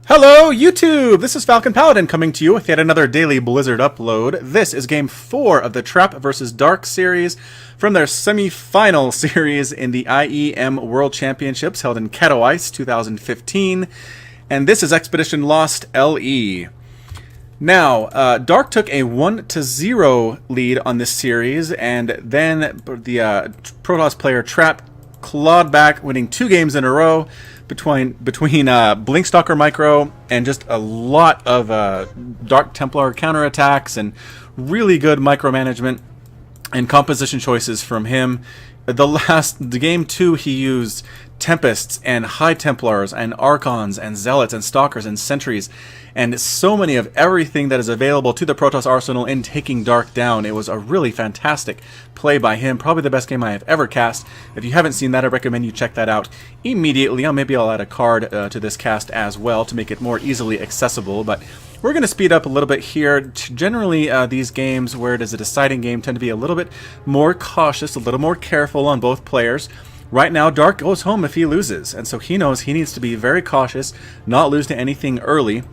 Hello, YouTube! This is Falcon Paladin coming to you with yet another daily Blizzard upload. This is Game 4 of the Trap vs. Dark series from their semi-final series in the IEM World Championships held in Katowice 2015. And this is Expedition Lost LE. Now, Dark took a 1-0 lead on this series, and then the Protoss player Trap clawed back, winning 2 games in a row between Blinkstalker Micro and just a lot of Dark Templar counterattacks and really good micromanagement and composition choices from him. The game 2, he used Tempests and High Templars and Archons and Zealots and Stalkers and Sentries and so many of everything that is available to the Protoss arsenal in taking Dark down. It was a really fantastic play by him, probably the best game I have ever cast. If you haven't seen that, I recommend you check that out immediately. Maybe I'll add a card to this cast as well to make it more easily accessible, but we're going to speed up a little bit here. Generally, these games where it is a deciding game tend to be a little bit more cautious, a little more careful on both players. Right now, Dark goes home if he loses, and so he knows he needs to be very cautious, not lose to anything early.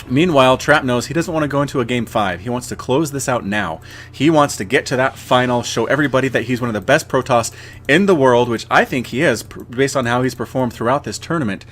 Meanwhile, Trap knows he doesn't want to go into a Game 5. He wants to close this out now. He wants to get to that final, show everybody that he's one of the best Protoss in the world, which I think he is, based on how he's performed throughout this tournament.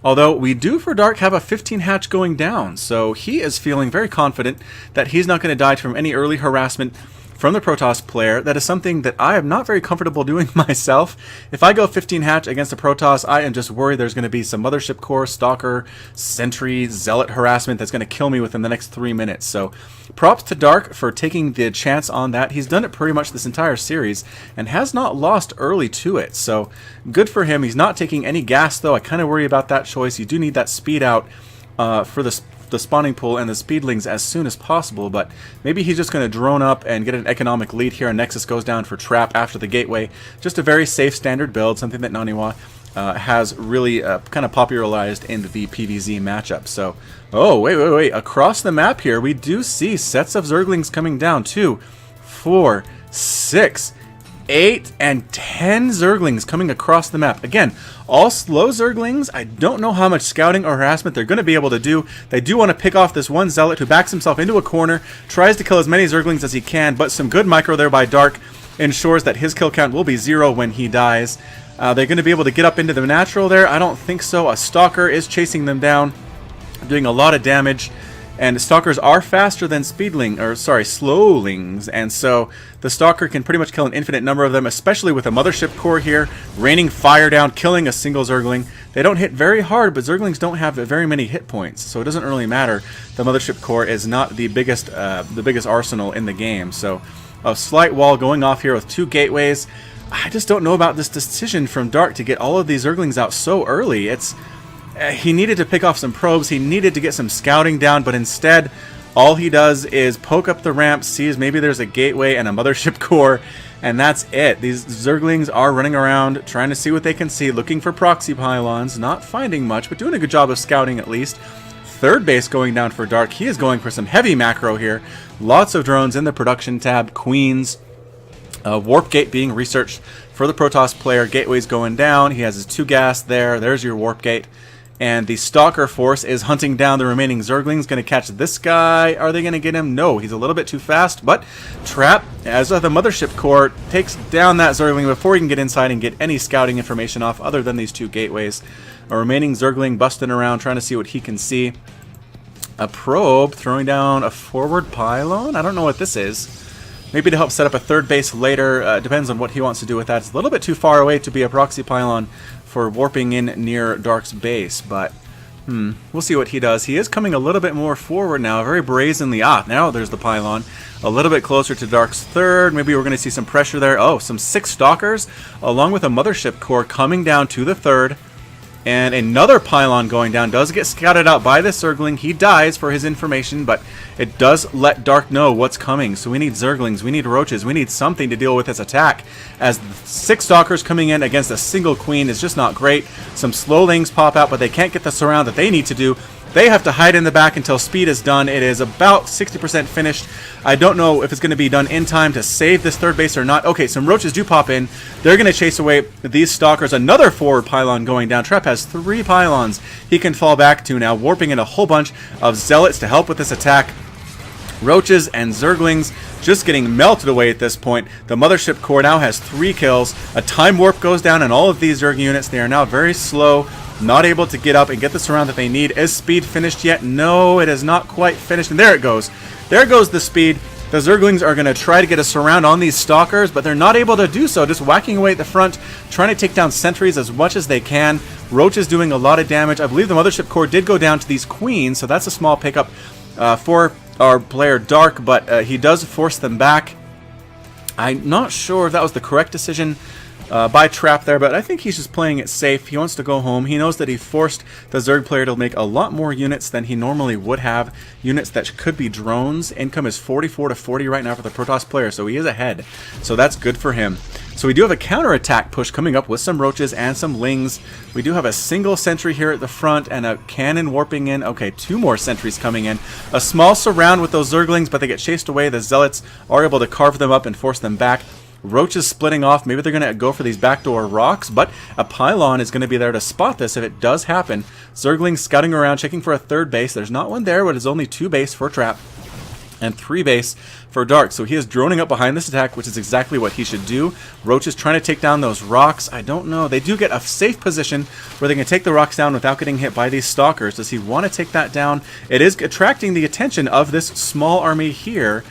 Although we do for Dark have a 15 hatch going down, so he is feeling very confident that he's not going to die from any early harassment from the Protoss player. That is something that I am not very comfortable doing myself. If I go 15 hatch against a Protoss, I am just worried there's going to be some Mothership Core, Stalker, Sentry, Zealot harassment that's going to kill me within the next 3 minutes. So props to Dark for taking the chance on that. He's done it pretty much this entire series and has not lost early to it. So good for him. He's not taking any gas though. I kind of worry about that choice. You do need that speed out for the spawning pool and the speedlings as soon as possible, but maybe he's just going to drone up and get an economic lead here, and Nexus goes down for Trap after the gateway. Just a very safe standard build, something that Naniwa has really kind of popularized in the PvZ matchup. So, oh, wait. Across the map here, we do see sets of Zerglings coming down. 2, 4, 6, 8, and 10 Zerglings coming across the map. Again, all slow Zerglings. I don't know how much scouting or harassment they're going to be able to do. They do want to pick off this one Zealot who backs himself into a corner, tries to kill as many Zerglings as he can, but some good micro there by Dark ensures that his kill count will be 0 when he dies. They're going to be able to get up into the natural there. I don't think so. A Stalker is chasing them down, doing a lot of damage. And Stalkers are faster than Slowlings, and so the Stalker can pretty much kill an infinite number of them, especially with a Mothership Core here, raining fire down, killing a single Zergling. They don't hit very hard, but Zerglings don't have very many hit points, so it doesn't really matter. The Mothership Core is not the biggest arsenal in the game, so a slight wall going off here with 2 gateways. I just don't know about this decision from Dark to get all of these Zerglings out so early. He needed to pick off some probes, he needed to get some scouting down, but instead, all he does is poke up the ramp, sees maybe there's a gateway and a Mothership Core, and that's it. These Zerglings are running around, trying to see what they can see, looking for proxy pylons, not finding much, but doing a good job of scouting at least. Third base going down for Dark. He is going for some heavy macro here. Lots of drones in the production tab, Queens. Warp Gate being researched for the Protoss player. Gateway's going down. He has his 2 gas there. There's your Warp Gate. And the Stalker force is hunting down the remaining Zerglings. Going to catch this guy. Are they going to get him? No, he's a little bit too fast. But Trap, as the Mothership Core, takes down that Zergling before he can get inside and get any scouting information off other than these 2 gateways. A remaining Zergling busting around, trying to see what he can see. A probe throwing down a forward pylon. I don't know what this is. Maybe to help set up a third base later. Depends on what he wants to do with that. It's a little bit too far away to be a proxy pylon for warping in near Dark's base, but we'll see what he does. He is coming a little bit more forward now, very brazenly. Now there's the pylon. A little bit closer to Dark's third. Maybe we're going to see some pressure there. Oh, some 6 Stalkers, along with a Mothership Core coming down to the third. And another pylon going down does get scouted out by this Zergling. He dies for his information, but it does let Dark know what's coming. So we need Zerglings, we need Roaches, we need something to deal with this attack. As 6 Stalkers coming in against a single Queen is just not great. Some Slowlings pop out, but they can't get the surround that they need to do. They have to hide in the back until speed is done. It is about 60% finished. I don't know if it's going to be done in time to save this third base or not. Okay, some roaches do pop in. They're going to chase away these stalkers. Another forward pylon going down. Trap has 3 pylons he can fall back to now, warping in a whole bunch of zealots to help with this attack. Roaches and Zerglings just getting melted away at this point. The Mothership Core now has 3 kills. A time warp goes down on all of these Zerg units. They are now very slow, not able to get up and get the surround that they need. Is speed finished yet? No, it is not quite finished. And there it goes. There goes the speed. The Zerglings are going to try to get a surround on these Stalkers, but they're not able to do so. Just whacking away at the front, trying to take down sentries as much as they can. Roach is doing a lot of damage. I believe the Mothership Core did go down to these Queens, so that's a small pickup for our player Dark, but he does force them back. I'm not sure if that was the correct decision by Trap there, but I think he's just playing it safe. He wants to go home. He knows that he forced the Zerg player to make a lot more units than he normally would have. Units that could be drones. Income is 44 to 40 right now for the Protoss player, so he is ahead. So that's good for him. So we do have a counterattack push coming up with some roaches and some lings. We do have a single sentry here at the front and a cannon warping in. Okay, 2 more sentries coming in. A small surround with those Zerglings, but they get chased away. The Zealots are able to carve them up and force them back. Roaches splitting off. Maybe they're going to go for these backdoor rocks, but a pylon is going to be there to spot this if it does happen. Zerglings scouting around, checking for a third base. There's not one there, but it's only 2 base for Trap and 3 base for Dark. So he is droning up behind this attack, which is exactly what he should do. Roach is trying to take down those rocks. I don't know. They do get a safe position where they can take the rocks down without getting hit by these stalkers. Does he want to take that down? It is attracting the attention of this small army here.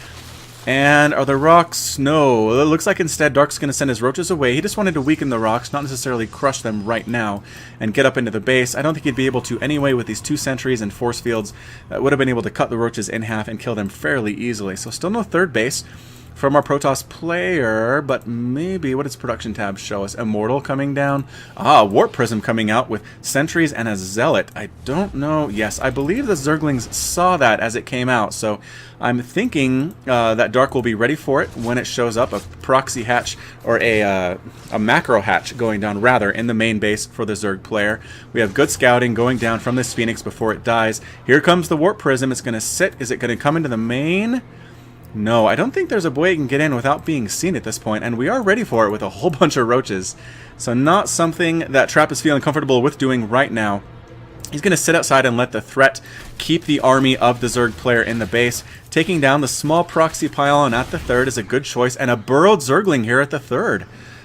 And are the rocks? No. It looks like instead Dark's going to send his roaches away. He just wanted to weaken the rocks, not necessarily crush them right now and get up into the base. I don't think he'd be able to anyway with these 2 sentries and force fields. That would have been able to cut the roaches in half and kill them fairly easily. So still no third base from our Protoss player, but maybe, what does production tab show us? Immortal coming down. Ah, Warp Prism coming out with sentries and a Zealot. I don't know. Yes, I believe the Zerglings saw that as it came out, so I'm thinking that Dark will be ready for it when it shows up. A proxy hatch, or a macro hatch going down, rather, in the main base for the Zerg player. We have good scouting going down from this Phoenix before it dies. Here comes the Warp Prism. It's going to sit. Is it going to come into the main? No, I don't think there's a way you can get in without being seen at this point, and we are ready for it with a whole bunch of roaches. So not something that Trap is feeling comfortable with doing right now. He's going to sit outside and let the threat keep the army of the Zerg player in the base. Taking down the small proxy pylon at the third is a good choice, and a burrowed Zergling here at the third.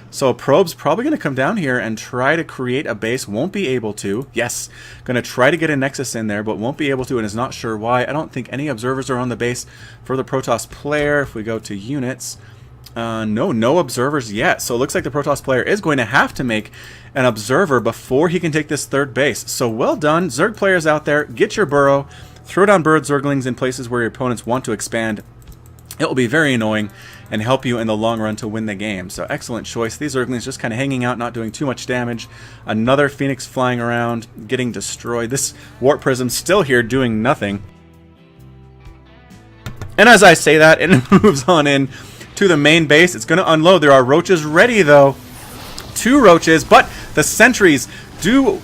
So Probe's probably going to come down here and try to create a base. Won't be able to. Yes, going to try to get a Nexus in there, but won't be able to and is not sure why. I don't think any observers are on the base for the Protoss player. If we go to units, no observers yet. So it looks like the Protoss player is going to have to make an observer before he can take this third base. So well done, Zerg players out there. Get your burrow. Throw down bird Zerglings in places where your opponents want to expand. It will be very annoying and help you in the long run to win the game. So excellent choice. These Zerglings just kind of hanging out, not doing too much damage. Another Phoenix flying around, getting destroyed. This Warp Prism still here doing nothing. And as I say that, it moves on in to the main base. It's going to unload. There are roaches ready, though. 2 roaches, but the sentries do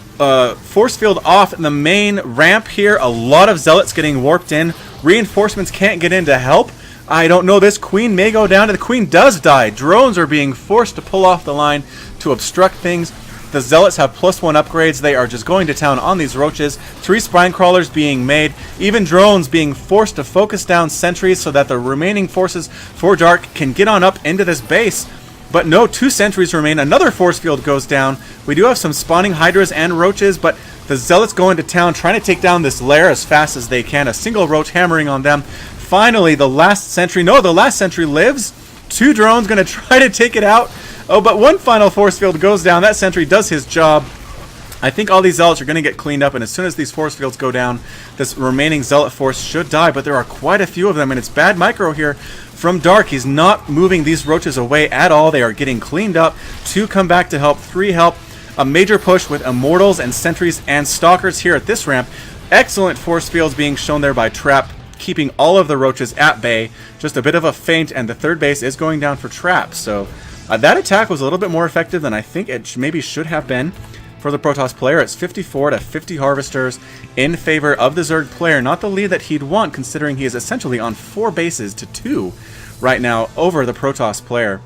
force field off the main ramp here. A lot of zealots getting warped in. Reinforcements can't get in to help. I don't know, this queen may go down, and the queen does die. Drones are being forced to pull off the line to obstruct things. The zealots have +1 upgrades. They are just going to town on these roaches. 3 spine crawlers being made. Even drones being forced to focus down sentries so that the remaining forces for Dark can get on up into this base. But no, 2 sentries remain. Another force field goes down. We do have some spawning hydras and roaches, but the zealots go into town trying to take down this lair as fast as they can. A single roach hammering on them. Finally, the last sentry. No, the last sentry lives. 2 drones going to try to take it out. Oh, but 1 final force field goes down. That sentry does his job. I think all these zealots are going to get cleaned up, and as soon as these force fields go down, this remaining zealot force should die, but there are quite a few of them, and it's bad micro here from Dark. He's not moving these roaches away at all. They are getting cleaned up. 2 come back to help. 3 help. A major push with Immortals and Sentries and Stalkers here at this ramp. Excellent force fields being shown there by Trap, keeping all of the roaches at bay. Just a bit of a feint, and the third base is going down for Trap. So that attack was a little bit more effective than I think it maybe should have been. for the Protoss player. It's 54 to 50 Harvesters in favor of the Zerg player. Not the lead that he'd want, considering he is essentially on 4 bases to 2 right now over the Protoss player.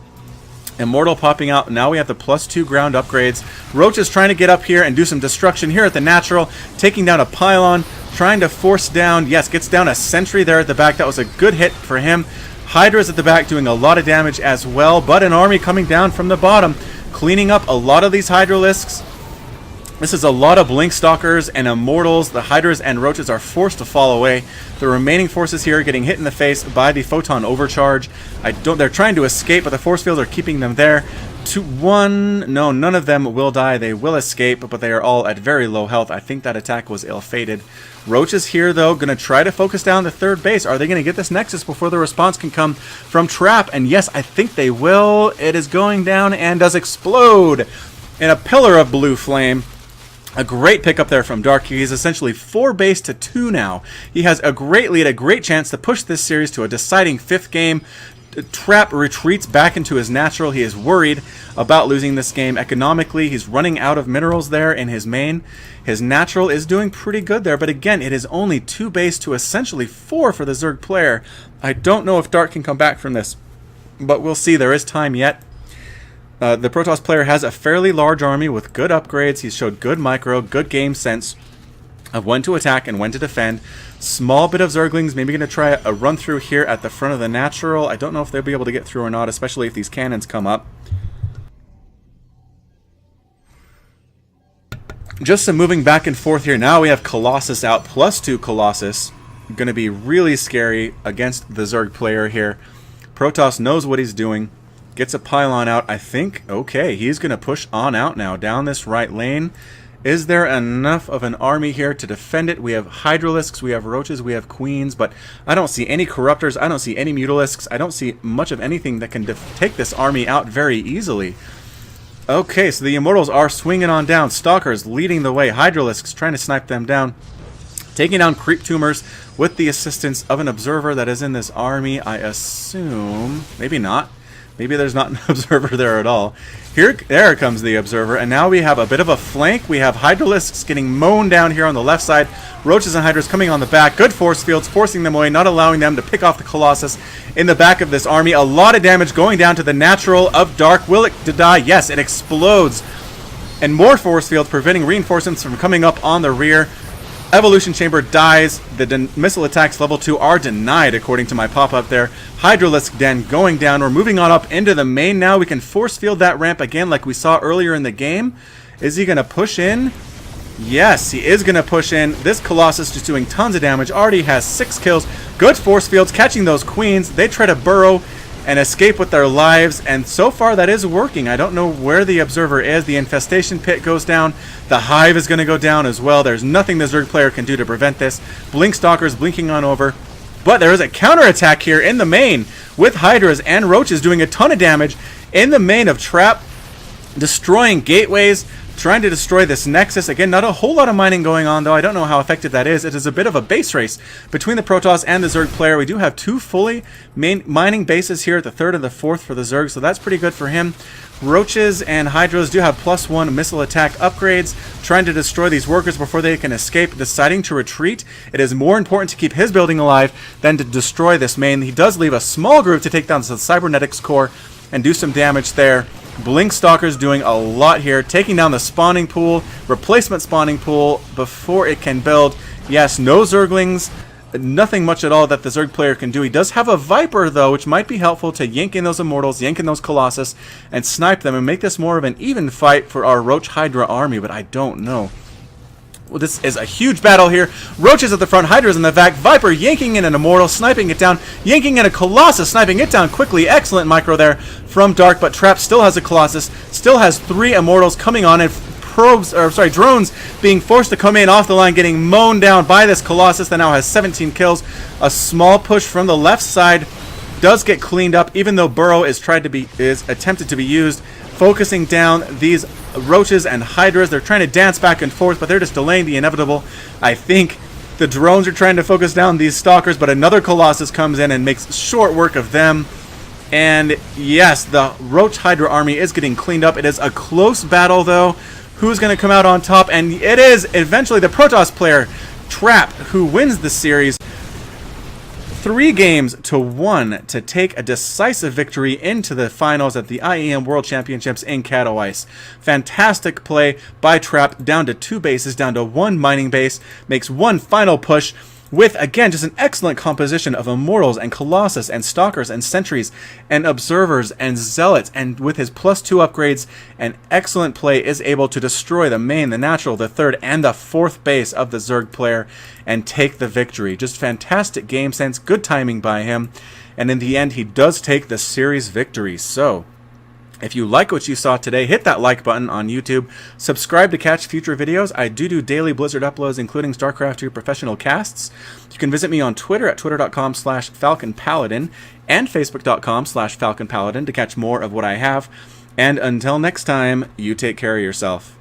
Immortal popping out. Now we have the +2 ground upgrades. Roach is trying to get up here and do some destruction here at the natural, taking down a pylon, trying to force down. Yes, gets down a sentry there at the back. That was a good hit for him. Hydra's at the back doing a lot of damage as well, but an army coming down from the bottom, cleaning up a lot of these Hydralisks. This is a lot of Blink Stalkers and Immortals. The Hydras and Roaches are forced to fall away. The remaining forces here are getting hit in the face by the Photon Overcharge. They're trying to escape, but the force fields are keeping them there. No, none of them will die. They will escape, but they are all at very low health. I think that attack was ill-fated. Roaches here, though, going to try to focus down the 3rd base. Are they going to get this Nexus before the response can come from Trap? And yes, I think they will. It is going down and does explode in a pillar of blue flame. A great pickup there from Dark. He's essentially 4 base to 2 now. He has a great lead, a great chance to push this series to a deciding 5th game. Trap retreats back into his natural. He is worried about losing this game economically. He's running out of minerals there in his main. His natural is doing pretty good there, but again, it is only 2 base to essentially 4 for the Zerg player. I don't know if Dark can come back from this, but we'll see. There is time yet. The Protoss player has a fairly large army with good upgrades. He's showed good micro, good game sense of when to attack and when to defend. Small bit of Zerglings, maybe going to try a run through here at the front of the natural. I don't know if they'll be able to get through or not, especially if these cannons come up. Just some moving back and forth here. Now we have Colossus out, +2 Colossus. Going to be really scary against the Zerg player here. Protoss knows what he's doing. Gets a pylon out, I think. Okay, he's going to push on out now down this right lane. Is there enough of an army here to defend it? We have Hydralisks, we have Roaches, we have Queens, but I don't see any Corruptors, I don't see any Mutalisks, I don't see much of anything that can take this army out very easily. Okay, so the Immortals are swinging on down. Stalkers leading the way. Hydralisks trying to snipe them down. Taking down Creep Tumors with the assistance of an Observer that is in this army, I assume. Maybe not. Maybe there's not an Observer there at all. There comes the Observer, and now we have a bit of a flank. We have Hydralisks getting mown down here on the left side. Roaches and Hydras coming on the back. Good force fields, forcing them away, not allowing them to pick off the Colossus in the back of this army. A lot of damage going down to the natural of Dark. Will it die? Yes, it explodes. And more force fields preventing reinforcements from coming up on the rear. Evolution Chamber dies. The missile attacks level 2 are denied, according to my pop-up there. Hydralisk Den going down. We're moving on up into the main now. We can force field that ramp again like we saw earlier in the game. Is he going to push in? Yes, he is going to push in. This Colossus just doing tons of damage. Already has 6 kills. Good force fields catching those Queens. They try to burrow and escape with their lives, and so far that is working. I don't know where the Observer is. The Infestation Pit goes down. The Hive is going to go down as well. There's nothing the Zerg player can do to prevent this. Blink Stalkers blinking on over. But there is a counterattack here in the main with Hydras and Roaches doing a ton of damage in the main of Trap, destroying gateways, trying to destroy this Nexus. Again, not a whole lot of mining going on, though. I don't know how effective that is. It is a bit of a base race between the Protoss and the Zerg player. We do have 2 fully mining bases here at the 3rd and the 4th for the Zerg, so that's pretty good for him. Roaches and Hydras do have +1 missile attack upgrades, trying to destroy these workers before they can escape, deciding to retreat. It is more important to keep his building alive than to destroy this main. He does leave a small group to take down the Cybernetics core and do some damage there. Blink Stalker's doing a lot here, taking down the spawning pool, replacement spawning pool before it can build. Yes, no Zerglings, nothing much at all that the Zerg player can do. He does have a Viper, though, which might be helpful to yank in those Immortals, yank in those Colossus, and snipe them and make this more of an even fight for our Roach Hydra army, but I don't know. Well, this is a huge battle here. Roaches at the front, Hydras in the back. Viper yanking in an Immortal, sniping it down. Yanking in a Colossus, sniping it down quickly. Excellent micro there from Dark, but Trap still has a Colossus. Still has 3 Immortals coming on, and drones being forced to come in off the line, getting mown down by this Colossus that now has 17 kills. A small push from the left side does get cleaned up, even though Burrow is attempted to be used. Focusing down these Roaches and Hydras. They're trying to dance back and forth, but they're just delaying the inevitable. I think the drones are trying to focus down these Stalkers, but another Colossus comes in and makes short work of them. And yes, the Roach Hydra army is getting cleaned up. It is a close battle, though. who's going to come out on top, and it is eventually the Protoss player, Trap, who wins the series 3-1 to take a decisive victory into the finals at the IEM World Championships in Katowice. Fantastic play by Trap, down to 2 bases, down to 1 mining base, makes one final push with, again, just an excellent composition of Immortals and Colossus and Stalkers and Sentries and Observers and Zealots, and with his +2 upgrades and excellent play is able to destroy the main, the natural, the 3rd, and the 4th base of the Zerg player and take the victory. Just fantastic game sense, good timing by him, and in the end he does take the series victory. So if you like what you saw today, hit that like button on YouTube. Subscribe to catch future videos. I do daily Blizzard uploads, including Starcraft 2 professional casts. You can visit me on Twitter at twitter.com/FalconPaladin and Facebook.com/FalconPaladin to catch more of what I have. And until next time, you take care of yourself.